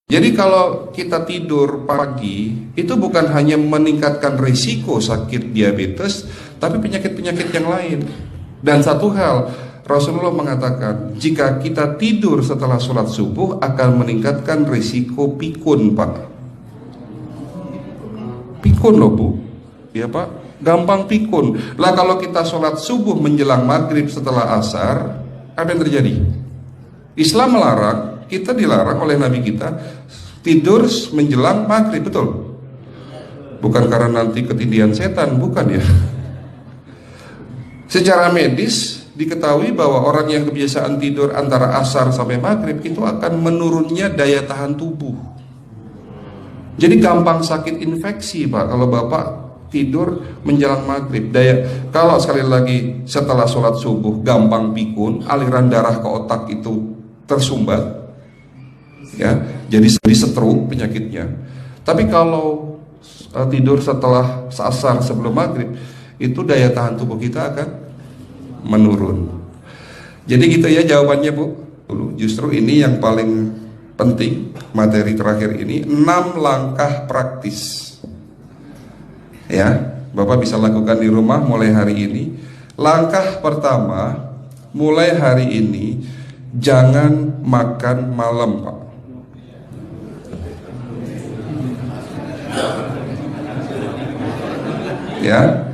Jadi kalau kita tidur pagi, itu bukan hanya meningkatkan risiko sakit diabetes, tapi penyakit-penyakit yang lain. Dan satu hal, Rasulullah mengatakan, jika kita tidur setelah sholat subuh akan meningkatkan risiko pikun, Pak. Pikun loh, Bu. Ya, Pak. Gampang pikun. Lah kalau kita sholat subuh menjelang maghrib setelah asar, apa yang terjadi? Islam melarang, kita dilarang oleh Nabi kita tidur menjelang maghrib, betul? Bukan karena nanti ketindihan setan, bukan ya. Secara medis diketahui bahwa orang yang kebiasaan tidur antara asar sampai maghrib itu akan menurunnya daya tahan tubuh. Jadi gampang sakit infeksi, Pak, kalau Bapak tidur menjelang maghrib. Kalau sekali lagi setelah sholat subuh gampang pikun, aliran darah ke otak itu tersumbat, ya, jadi stroke penyakitnya. Tapi kalau tidur setelah asar sebelum maghrib, itu daya tahan tubuh kita akan menurun. Jadi gitu ya jawabannya, Bu. Justru ini yang paling penting, materi terakhir ini 6 langkah praktis. Ya, Bapak bisa lakukan di rumah mulai hari ini. Langkah pertama, mulai hari ini jangan makan malam, Pak. Ya,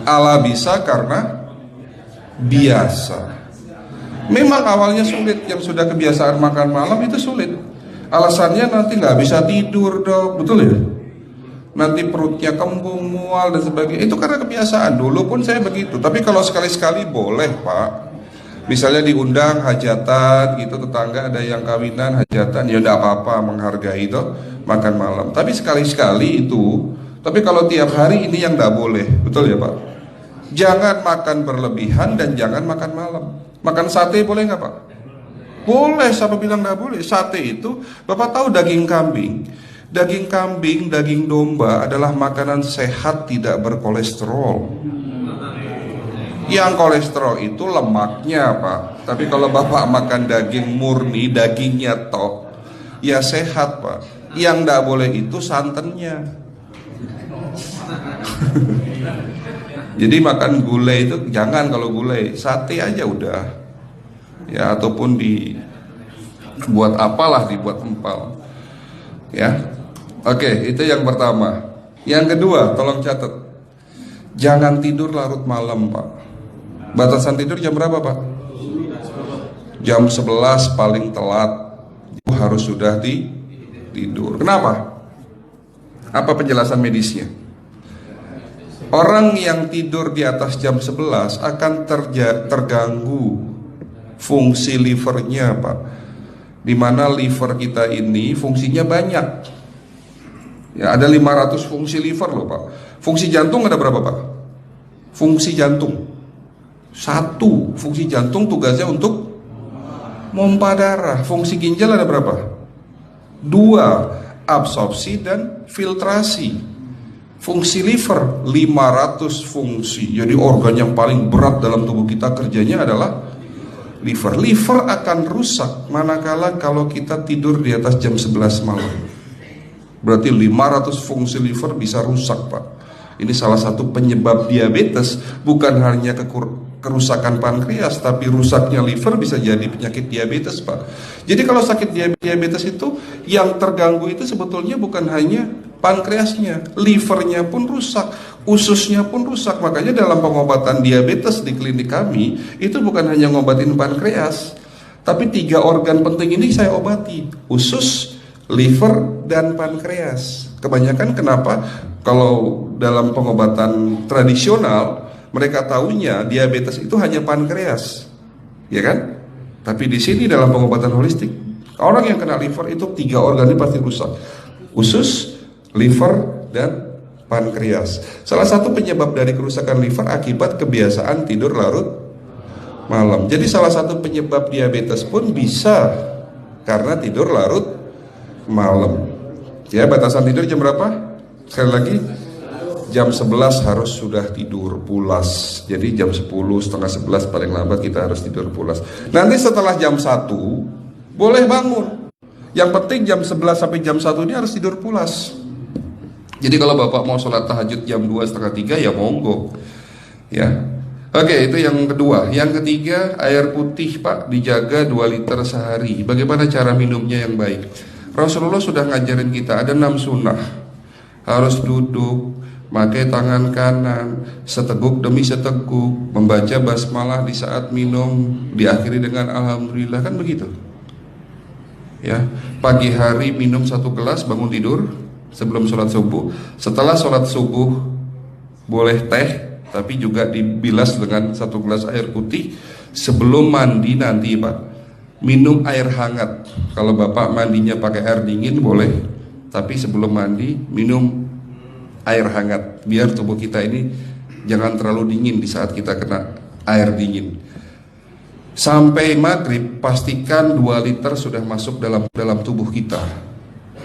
ala bisa karena biasa. Memang awalnya sulit, yang sudah kebiasaan makan malam itu sulit. Alasannya nanti nggak bisa tidur, Dok, betul ya? Nanti perutnya kembung, mual dan sebagainya. Itu karena kebiasaan. Dulu pun saya begitu. Tapi kalau sekali-sekali boleh, Pak. Misalnya diundang hajatan gitu, tetangga ada yang kawinan hajatan, ya enggak apa-apa, menghargai itu makan malam. Tapi sekali-sekali itu. Tapi kalau tiap hari ini yang enggak boleh, betul ya, Pak? Jangan makan berlebihan dan jangan makan malam. Makan sate boleh nggak, Pak? Boleh, siapa bilang nggak boleh? Sate itu, Bapak tahu daging kambing. Daging kambing, daging domba adalah makanan sehat, tidak berkolesterol. Yang kolesterol itu lemaknya, Pak. Tapi kalau Bapak makan daging murni, dagingnya tok, ya sehat, Pak. Yang nggak boleh itu santannya. Jadi makan gulai itu jangan, kalau gulai, sate aja udah. Ya, ataupun dibuat apalah, dibuat empal. Ya. Oke, itu yang pertama. Yang kedua, tolong catat. Jangan tidur larut malam, Pak. Batasan tidur jam berapa, Pak? Jam 11 paling telat. Harus sudah tidur. Kenapa? Apa penjelasan medisnya? Orang yang tidur di atas jam 11 akan terganggu fungsi livernya, Pak. Dimana liver kita ini fungsinya banyak. Ya, ada 500 fungsi liver loh, Pak. Fungsi jantung ada berapa, Pak? Fungsi jantung 1. Fungsi jantung tugasnya untuk mompa darah. Fungsi ginjal ada berapa? 2. Absorpsi dan filtrasi. Fungsi liver 500 fungsi. Jadi organ yang paling berat dalam tubuh kita kerjanya adalah liver. Liver akan rusak manakala kalau kita tidur di atas jam 11 malam. Berarti 500 fungsi liver bisa rusak, Pak. Ini salah satu penyebab diabetes. Bukan hanya kerusakan pankreas, tapi rusaknya liver bisa jadi penyakit diabetes, Pak. Jadi kalau sakit diabetes itu, yang terganggu itu sebetulnya bukan hanya pankreasnya, livernya pun rusak, ususnya pun rusak. Makanya dalam pengobatan diabetes di klinik kami, itu bukan hanya ngobatin pankreas, tapi 3 organ penting ini saya obati: usus, liver, dan pankreas. Kebanyakan kenapa? Kalau dalam pengobatan tradisional, mereka tahunya diabetes itu hanya pankreas, ya kan? Tapi di sini dalam pengobatan holistik, orang yang kena liver itu 3 organ ini pasti rusak: usus, liver, dan pankreas. Salah satu penyebab dari kerusakan liver akibat kebiasaan tidur larut malam. Jadi salah satu penyebab diabetes pun bisa karena tidur larut malam. Ya, batasan tidur jam berapa? Sekali lagi, jam 11 harus sudah tidur pulas. Jadi jam 10, setengah 11 paling lambat kita harus tidur pulas. Nanti setelah jam 1 boleh bangun. Yang penting jam 11 sampai jam 1 ini harus tidur pulas. Jadi kalau Bapak mau sholat tahajud jam 2, setengah 3 ya monggo. Ya. Oke, itu yang kedua. Yang ketiga, air putih Pak dijaga 2 liter sehari. Bagaimana cara minumnya yang baik? Rasulullah sudah ngajarin kita ada 6 sunnah. Harus duduk, pakai tangan kanan, seteguk demi seteguk, membaca basmalah di saat minum, diakhiri dengan alhamdulillah, kan begitu. Ya, pagi hari minum 1 gelas bangun tidur sebelum sholat subuh. Setelah sholat subuh boleh teh, tapi juga dibilas dengan 1 gelas air putih. Sebelum mandi nanti Pak, minum air hangat. Kalau Bapak mandinya pakai air dingin boleh, tapi sebelum mandi minum air hangat, biar tubuh kita ini jangan terlalu dingin di saat kita kena air dingin. Sampai maghrib pastikan 2 liter sudah masuk dalam tubuh kita.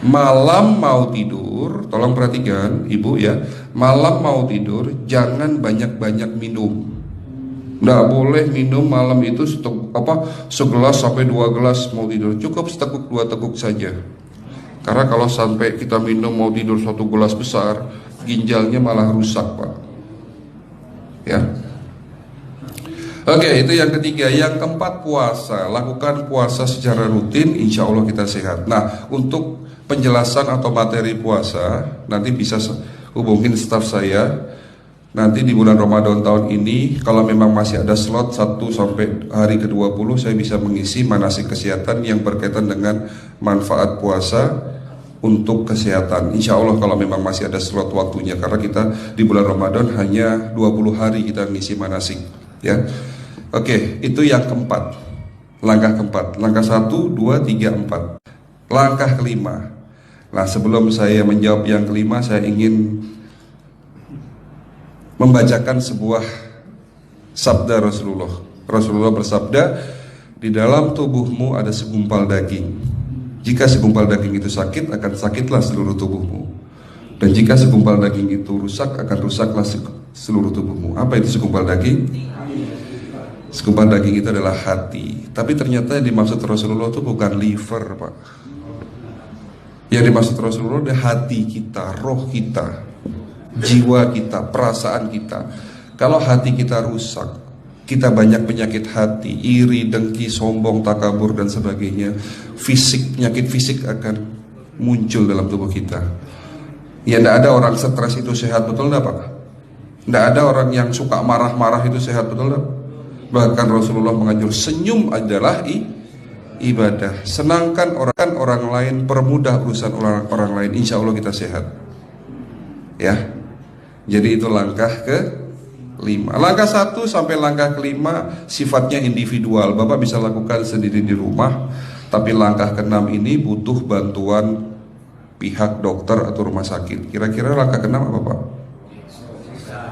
Malam mau tidur, tolong perhatikan Ibu ya, malam mau tidur jangan banyak-banyak minum. Nggak boleh minum malam itu segelas sampai 2 gelas mau tidur. Cukup seteguk 2 teguk saja. Karena kalau sampai kita minum mau tidur 1 gelas besar, ginjalnya malah rusak Pak. Ya. Oke, itu yang ketiga. Yang keempat, puasa. Lakukan puasa secara rutin, insya Allah kita sehat. Nah, untuk penjelasan atau materi puasa, nanti bisa hubungin staf saya. Nanti di bulan Ramadan tahun ini, kalau memang masih ada slot 1 sampai hari ke-20, saya bisa mengisi manasik kesehatan yang berkaitan dengan manfaat puasa untuk kesehatan. Insya Allah kalau memang masih ada slot waktunya, karena kita di bulan Ramadan hanya 20 hari kita mengisi manasik. Ya. Oke, itu yang keempat. Langkah keempat. Langkah 1, 2, 3, 4. Langkah kelima. Nah, sebelum saya menjawab yang kelima, saya ingin membacakan sebuah sabda Rasulullah. Rasulullah bersabda, di dalam tubuhmu ada segumpal daging. Jika segumpal daging itu sakit, akan sakitlah seluruh tubuhmu. Dan jika segumpal daging itu rusak, akan rusaklah seluruh tubuhmu. Apa itu segumpal daging? Segumpal daging itu adalah hati. Tapi ternyata yang dimaksud Rasulullah itu bukan liver Pak. Yang dimaksud Rasulullah adalah hati kita, roh kita, jiwa kita, perasaan kita. Kalau hati kita rusak, kita banyak penyakit hati, iri, dengki, sombong, takabur dan sebagainya. Penyakit fisik akan muncul dalam tubuh kita. Ya, tidak ada orang stres itu sehat, betul tidak Pak? Tidak ada orang yang suka marah-marah itu sehat, betul tidak? Bahkan Rasulullah mengajar senyum adalah ibadah. Senangkan orang lain, permudah urusan orang lain, insya Allah kita sehat. Ya. Jadi itu langkah ke-5. Langkah 1 sampai langkah ke-5 sifatnya individual. Bapak bisa lakukan sendiri di rumah. Tapi langkah ke-6 ini butuh bantuan pihak dokter atau rumah sakit. Kira-kira langkah ke-6 apa Pak?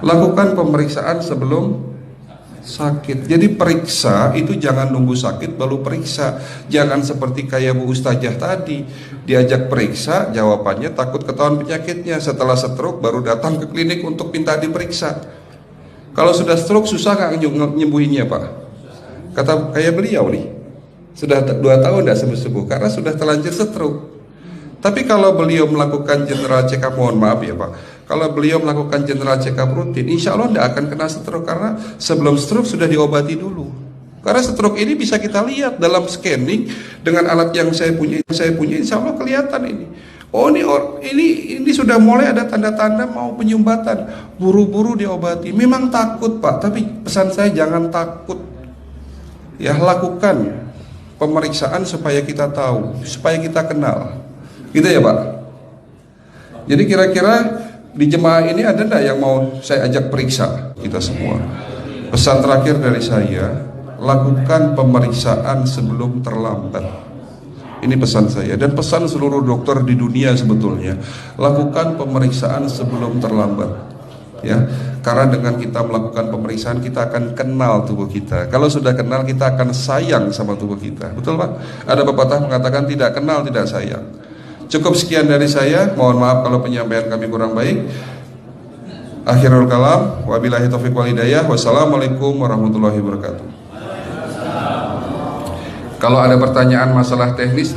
Lakukan pemeriksaan sebelum sakit. Jadi periksa itu jangan nunggu sakit baru periksa. Jangan seperti kayak Bu Ustazah tadi, diajak periksa, jawabannya takut ketahuan penyakitnya. Setelah stroke baru datang ke klinik untuk minta diperiksa. Kalau sudah stroke susah nggak nyembuhinnya Pak? Kata kayak beliau nih, sudah 2 tahun tidak sembuh-sembuh karena sudah terlanjur stroke. Tapi kalau beliau melakukan general check up, mohon maaf ya Pak, kalau beliau melakukan general check up rutin, insya Allah tidak akan kena stroke, karena sebelum stroke sudah diobati dulu. Karena stroke ini bisa kita lihat dalam scanning dengan alat yang saya punya, insya Allah kelihatan ini. Oh ini sudah mulai ada tanda-tanda mau penyumbatan, buru-buru diobati. Memang takut Pak, tapi pesan saya jangan takut. Ya, lakukan pemeriksaan supaya kita tahu, supaya kita kenal. Gitu ya Pak. Jadi kira-kira di jemaah ini ada enggak yang mau saya ajak periksa kita semua? Pesan terakhir dari saya, lakukan pemeriksaan sebelum terlambat. Ini pesan saya dan pesan seluruh dokter di dunia sebetulnya. Lakukan pemeriksaan sebelum terlambat. Ya, karena dengan kita melakukan pemeriksaan kita akan kenal tubuh kita. Kalau sudah kenal kita akan sayang sama tubuh kita. Betul Pak? Ada pepatah mengatakan tidak kenal tidak sayang. Cukup sekian dari saya. Mohon maaf kalau penyampaian kami kurang baik. Akhirul kalam, wabillahi taufiq wal hidayah. Wassalamualaikum warahmatullahi wabarakatuh. Kalau ada pertanyaan masalah teknis